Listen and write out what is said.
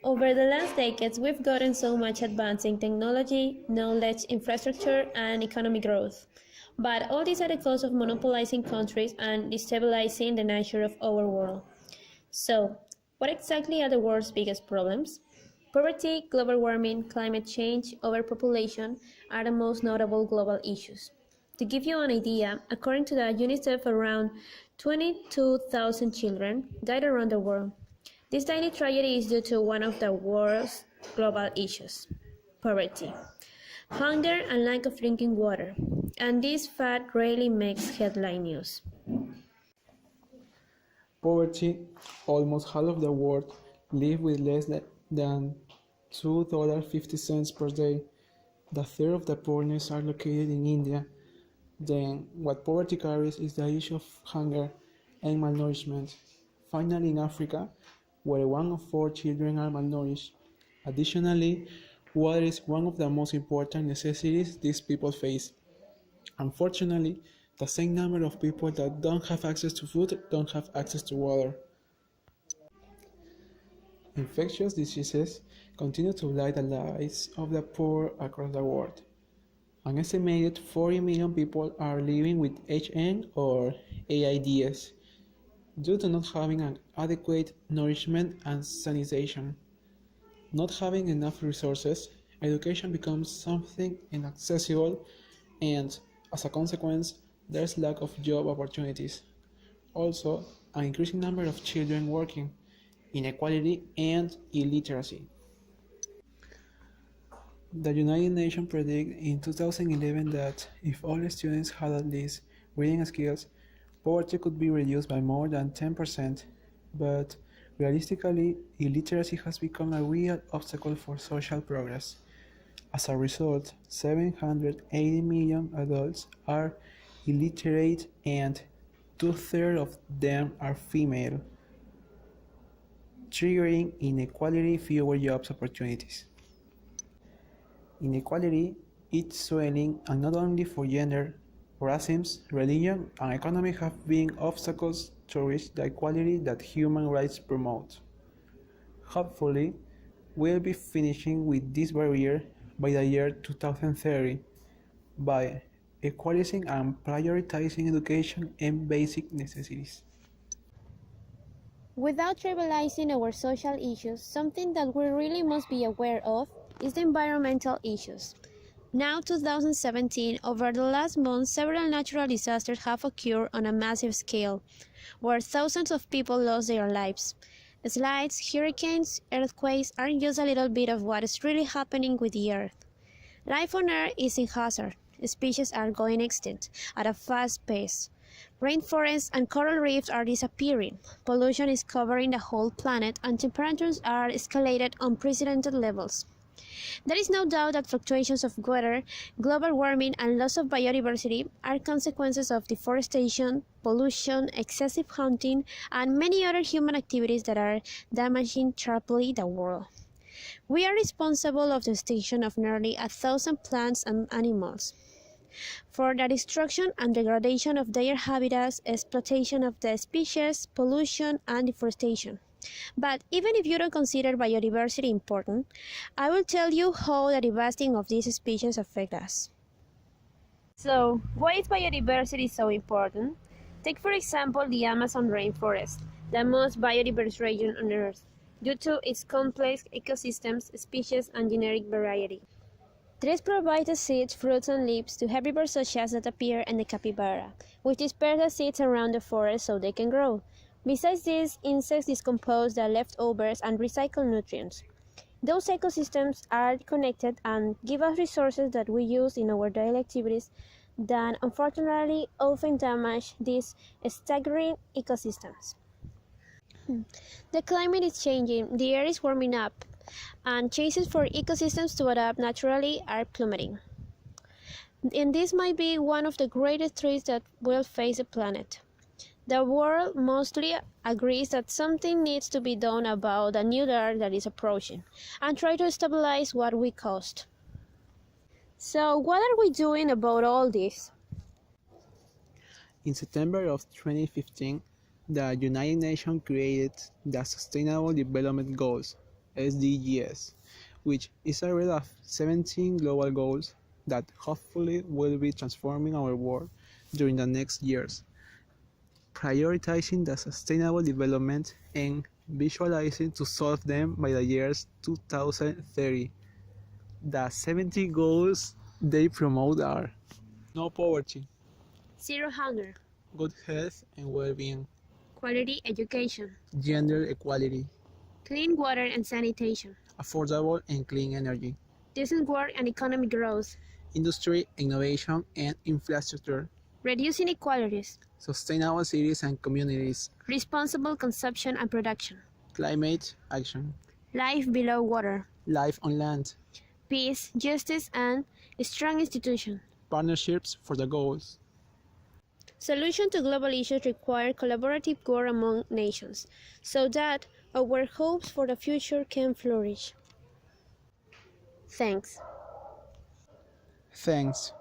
Over the last decades, we've gotten so much advance in technology, knowledge, infrastructure, and economic growth. But all these at the cost of monopolizing countries and destabilizing the nature of our world. So, what exactly are the world's biggest problems? Poverty, global warming, climate change, overpopulation are the most notable global issues. To give you an idea, according to the UNICEF, around 22,000 children died around the world. This daily tragedy is due to one of the world's global issues: poverty, hunger, and lack of drinking water. And this fact rarely makes headline news. Poverty: almost half of the world live with less than $2.50 per day. The third of the poorness are located in India. Then, what poverty carries is the issue of hunger and malnourishment. Finally, in Africa, where 1 of 4 children are malnourished. Additionally, water is one of the most important necessities these people face. Unfortunately, the same number of people that don't have access to food don't have access to water. Infectious diseases continue to blight the lives of the poor across the world. An estimated 40 million people are living with HN or AIDS due to not having an adequate nourishment and sanitation. Not having enough resources, education becomes something inaccessible, and as a consequence, there's lack of job opportunities. Also, an increasing number of children working, inequality, and illiteracy. The United Nations predicted in 2011 that if all students had at least reading skills, poverty could be reduced by more than 10%, but realistically, illiteracy has become a real obstacle for social progress. As a result, 780 million adults are illiterate and two-thirds of them are female, triggering inequality, fewer jobs opportunities. Inequality is swelling, and not only for gender, racism, religion, and economy have been obstacles to reach the equality that human rights promote. Hopefully, we'll be finishing with this barrier by the year 2030 by equalizing and prioritizing education and basic necessities. Without trivializing our social issues, something that we really must be aware of is the environmental issues. Now 2017, over the last month, several natural disasters have occurred on a massive scale, where thousands of people lost their lives. Slides, hurricanes, earthquakes aren't just a little bit of what is really happening with the Earth. Life on Earth is in hazard. Species are going extinct at a fast pace. Rainforests and coral reefs are disappearing. Pollution is covering the whole planet, and temperatures are escalated at unprecedented levels. There is no doubt that fluctuations of weather, global warming, and loss of biodiversity are consequences of deforestation, pollution, excessive hunting, and many other human activities that are damaging sharply the world. We are responsible of the extinction of nearly 1,000 plants and animals, for the destruction and degradation of their habitats, exploitation of the species, pollution, and deforestation. But even if you don't consider biodiversity important, I will tell you how the devastation of these species affect us. So, why is biodiversity so important? Take for example the Amazon rainforest, the most biodiverse region on Earth, due to its complex ecosystems, species, and genetic variety. Trees provide the seeds, fruits, and leaves to herbivores such as the tapir and the capybara, which disperse the seeds around the forest so they can grow. Besides this, insects decompose the leftovers and recycle nutrients. Those ecosystems are connected and give us resources that we use in our daily activities that unfortunately often damage these staggering ecosystems. The climate is changing, the air is warming up, and chances for ecosystems to adapt naturally are plummeting. And this might be one of the greatest threats that will face the planet. The world mostly agrees that something needs to be done about the new era that is approaching, and try to stabilize what we caused. So, what are we doing about all this? In September of 2015, the United Nations created the Sustainable Development Goals, SDGs, which is a array of 17 global goals that hopefully will be transforming our world during the next years, prioritizing the sustainable development and visualizing to solve them by the years 2030. The 70 goals they promote are no poverty, Zero hunger, good health and well-being, quality education, gender equality, clean water and sanitation, affordable and clean energy, decent work and economic growth, industry, innovation and infrastructure, reducing inequalities, sustainable cities and communities, responsible consumption and production, climate action, life below water, life on land, peace, justice, and strong institutions. partnerships for the goals. Solutions to global issues require collaborative work among nations, so that our hopes for the future can flourish. Thanks. Thanks.